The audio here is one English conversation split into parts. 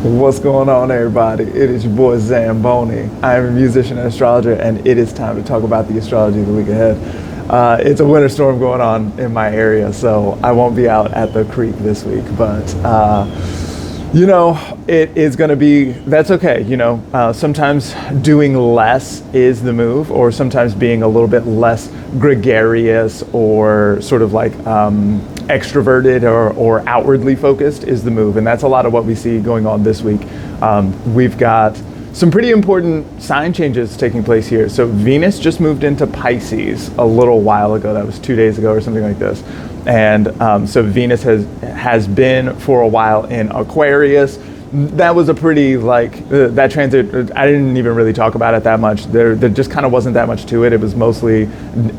What's going on, everybody? It is your boy Zamboni. I am a musician and astrologer, and it is time to talk about the astrology of the week ahead. It's a winter storm going on in my area, so I won't be out at the creek this week, but it is going to be, that's okay. Sometimes doing less is the move, or sometimes being a little bit less gregarious or sort of like extroverted or outwardly focused is the move. And that's a lot of what we see going on this week. We've got some pretty important sign changes taking place here. So Venus just moved into Pisces a little while ago. That was 2 days ago or something like this. And so Venus has been for a while in Aquarius. That was a pretty, that transit, I didn't even really talk about it that much. There just kind of wasn't that much to it. It was mostly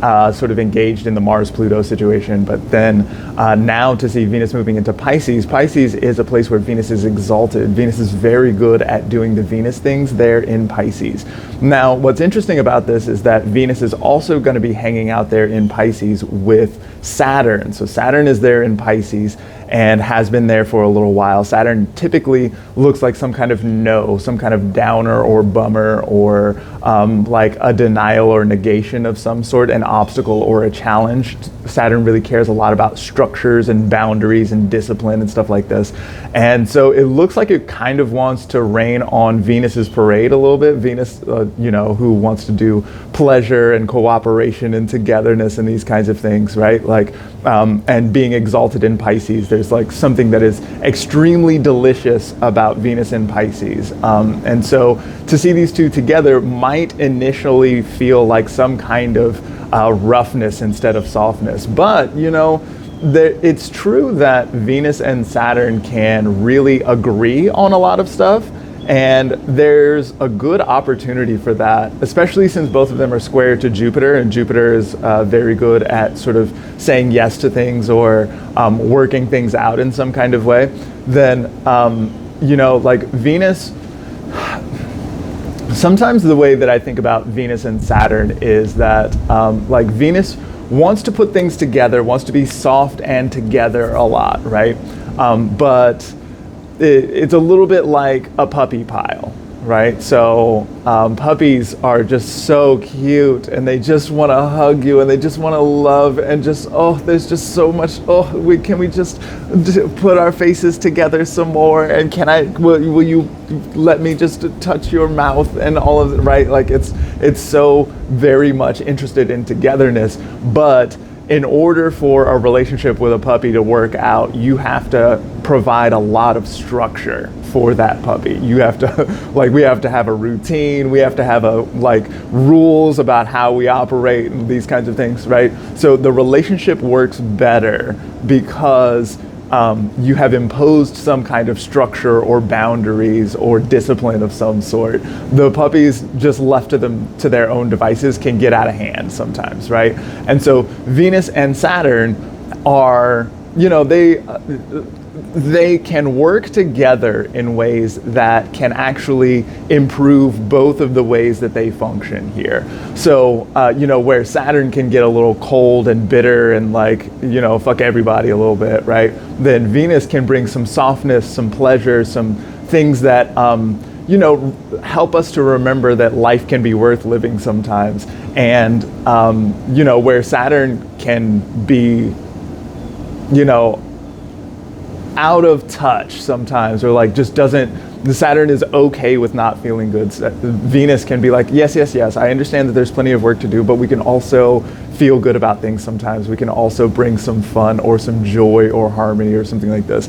sort of engaged in the Mars-Pluto situation. But then now to see Venus moving into Pisces, Pisces is a place where Venus is exalted. Venus is very good at doing the Venus things there in Pisces. Now, what's interesting about this is that Venus is also going to be hanging out there in Pisces with Saturn. So Saturn is there in Pisces and has been there for a little while. Saturn typically looks like some kind of downer or bummer, or like a denial or negation of some sort, an obstacle or a challenge. Saturn really cares a lot about structures and boundaries and discipline and stuff like this. And so it looks like it kind of wants to rain on Venus's parade a little bit. Venus, who wants to do pleasure and cooperation and togetherness and these kinds of things, right? And being exalted in Pisces, there's like something that is extremely delicious about Venus in Pisces. And so to see these two together might initially feel like some kind of roughness instead of softness. But, it's true that Venus and Saturn can really agree on a lot of stuff. And there's a good opportunity for that, especially since both of them are square to Jupiter, and Jupiter is very good at sort of saying yes to things or working things out in some kind of way. Then, Venus, sometimes the way that I think about Venus and Saturn is that Venus wants to put things together, wants to be soft and together a lot, right? But it's a little bit like a puppy pile, right? So puppies are just so cute, and they just want to hug you, and they just want to love, and just, there's just so much. Can we just put our faces together some more? And will you let me just touch your mouth and all of it, right? Like it's so very much interested in togetherness. But in order for a relationship with a puppy to work out, you have to provide a lot of structure for that puppy. You have to, we have to have a routine. We have to have rules about how we operate and these kinds of things, right? So the relationship works better because you have imposed some kind of structure or boundaries or discipline of some sort. The puppies, just left to their own devices, can get out of hand sometimes, right? And so Venus and Saturn are, they can work together in ways that can actually improve both of the ways that they function here. So, where Saturn can get a little cold and bitter and fuck everybody a little bit, right? Then Venus can bring some softness, some pleasure, some things that, help us to remember that life can be worth living sometimes. And, where Saturn can be, out of touch sometimes, or the Saturn is okay with not feeling good. Venus can be like, yes, I understand that there's plenty of work to do, but we can also feel good about things sometimes. We can also bring some fun or some joy or harmony or something like this.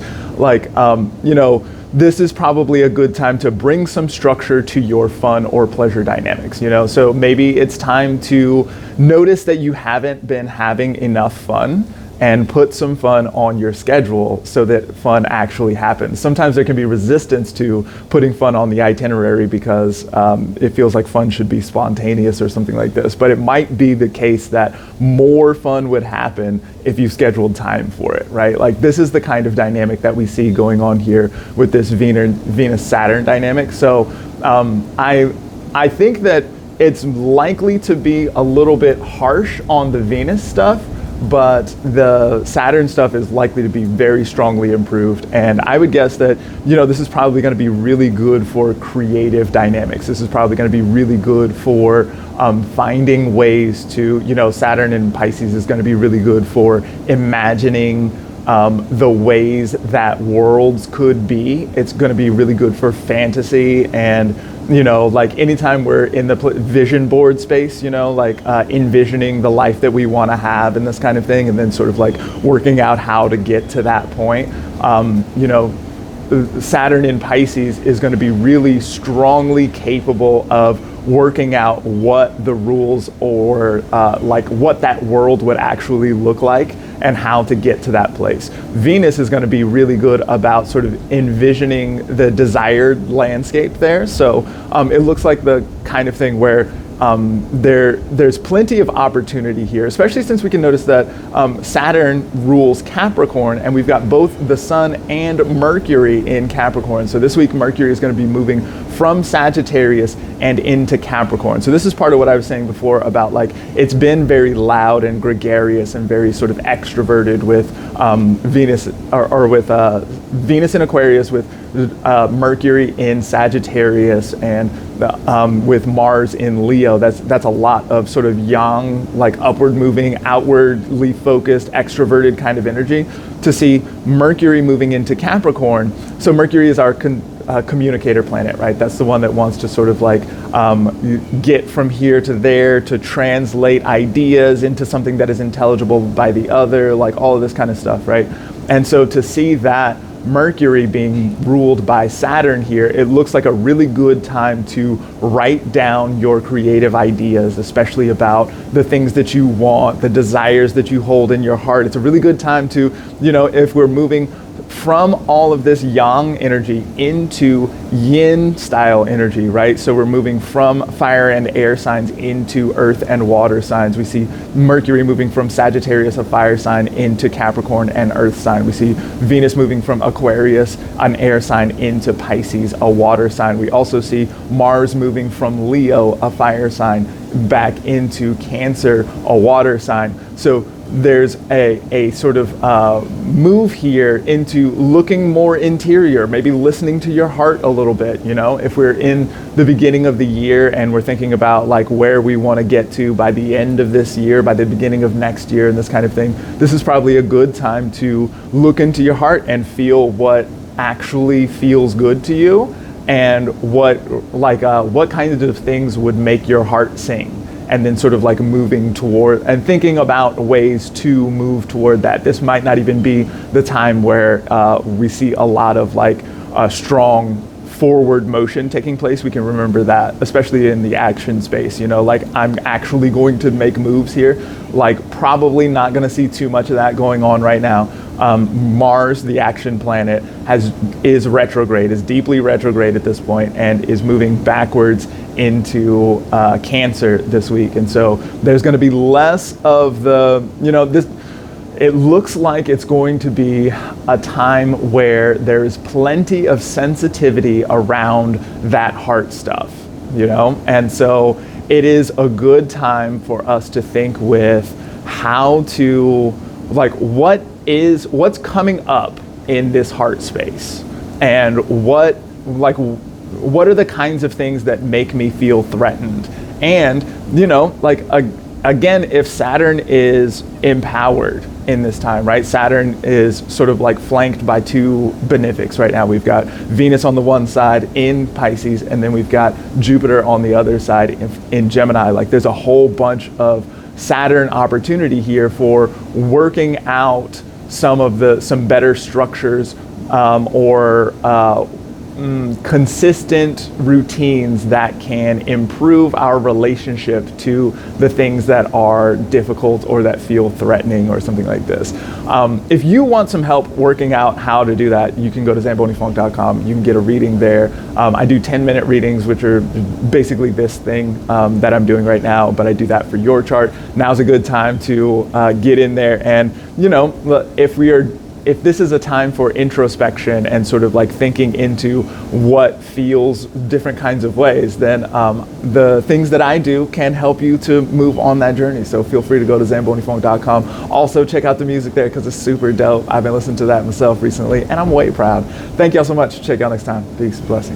This is probably a good time to bring some structure to your fun or pleasure dynamics, So maybe it's time to notice that you haven't been having enough fun and put some fun on your schedule so that fun actually happens. Sometimes there can be resistance to putting fun on the itinerary because it feels like fun should be spontaneous or something like this. But it might be the case that more fun would happen if you scheduled time for it, right? This is the kind of dynamic that we see going on here with this Venus-Saturn dynamic. So I think that it's likely to be a little bit harsh on the Venus stuff, but the Saturn stuff is likely to be very strongly improved. And I would guess that, this is probably going to be really good for creative dynamics. This is probably going to be really good for finding ways to, Saturn in Pisces is going to be really good for imagining the ways that worlds could be. It's going to be really good for fantasy and, like anytime we're in the vision board space, envisioning the life that we want to have and this kind of thing, and then sort of like working out how to get to that point. Saturn in Pisces is going to be really strongly capable of working out what the rules or what that world would actually look like and how to get to that place. Venus is going to be really good about sort of envisioning the desired landscape there. So it looks like the kind of thing where there's plenty of opportunity here, especially since we can notice that Saturn rules Capricorn, and we've got both the Sun and Mercury in Capricorn. So this week Mercury is going to be moving from Sagittarius and into Capricorn. So this is part of what I was saying before about like it's been very loud and gregarious and very sort of extroverted with Venus or with Venus in Aquarius, with Mercury in Sagittarius, and with Mars in Leo. That's a lot of sort of yang, like upward moving, outwardly focused, extroverted kind of energy. To see Mercury moving into Capricorn. So Mercury is our communicator planet, right? That's the one that wants to sort of like get from here to there, to translate ideas into something that is intelligible by the other, like all of this kind of stuff, right? And so to see that Mercury being ruled by Saturn here, it looks like a really good time to write down your creative ideas, especially about the things that you want, the desires that you hold in your heart. It's a really good time to, if we're moving from all of this yang energy into yin style energy, right? So we're moving from fire and air signs into earth and water signs. We see Mercury moving from Sagittarius, a fire sign, into Capricorn, an earth sign. We see Venus moving from Aquarius, an air sign, into Pisces, a water sign. We also see Mars moving from Leo, a fire sign, back into Cancer, a water sign. So there's a sort of move here into looking more interior, maybe listening to your heart a little bit. If we're in the beginning of the year and we're thinking about like where we want to get to by the end of this year, by the beginning of next year, and this kind of thing, this is probably a good time to look into your heart and feel what actually feels good to you, and what kinds of things would make your heart sing. And then sort of like moving toward and thinking about ways to move toward that. This might not even be the time where we see a lot of like strong forward motion taking place. We can remember that, especially in the action space, like I'm actually going to make moves here. Like probably not going to see too much of that going on right now. Mars, the action planet, is retrograde, is deeply retrograde at this point, and is moving backwards into Cancer this week. And so there's going to be less of the, it looks like it's going to be a time where there's plenty of sensitivity around that heart stuff, and so it is a good time for us to think with how to, like, what's coming up in this heart space, and what are the kinds of things that make me feel threatened. And again, if Saturn is empowered in this time, right? Saturn is sort of like flanked by two benefics right now. We've got Venus on the one side in Pisces, and then we've got Jupiter on the other side in Gemini. Like there's a whole bunch of Saturn opportunity here for working out some better structures or consistent routines that can improve our relationship to the things that are difficult or that feel threatening or something like this. If you want some help working out how to do that, you can go to zambonifunk.com. You can get a reading there. I do 10-minute readings, which are basically this thing that I'm doing right now, but I do that for your chart. Now's a good time to get in there, and if if this is a time for introspection and sort of like thinking into what feels different kinds of ways, then the things that I do can help you to move on that journey. So feel free to go to zambonifunk.com. Also check out the music there because it's super dope. I've been listening to that myself recently and I'm way proud. Thank y'all so much. Check y'all next time. Peace, blessings.